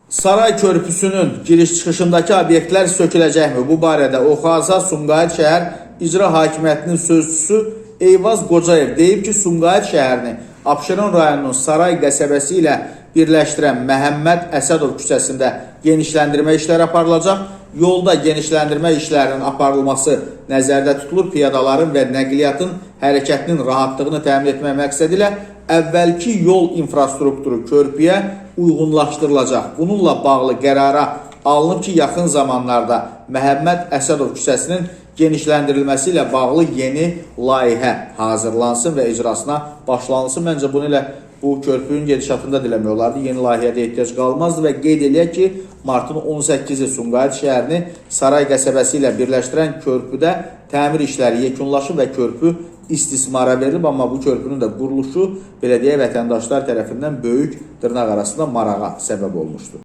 Saray Körpüsünün giriş-çıxışındakı obyektlər söküləcəkmi? Bu barədə Oxaza Sumqayıt şəhər İcra Hakimiyyətinin sözçüsü Eyvaz Qocayev deyib ki, Sumqayıt şəhərini Abşeron rayonunun Saray qəsəbəsi ilə birləşdirən Məhəmməd Əsədov küçəsində genişləndirmə işləri aparılacaq. Yolda genişləndirmə işlərinin aparılması nəzərdə tutulur. Piyadaların və nəqliyyatın hərəkətinin rahatlığını təmin etmək məqsədi ilə əvvəlki yol infrastrukturu körpüyə uyğunlaşdırılacaq. Bununla bağlı qərara alınıb ki, yaxın zamanlarda Məhəmməd Əsədov küçəsinin genişləndirilməsi ilə bağlı yeni layihə hazırlansın və icrasına başlanılsın. Məncə bunu ilə bu körpünün gedişatında diləmək olardı. Yeni layihədə ehtiyac qalmazdı və qeyd eləyək ki, martın 18-i Sumqayıt şəhərini Saray qəsəbəsi ilə birləşdirən körpüdə təmir işləri yekunlaşıb və körpü istismara verilib. Amma bu körpünün də quruluşu belediyə vətəndaşlar tərəfindən böyük dırnaq arasında marağa səbəb olmuşdur.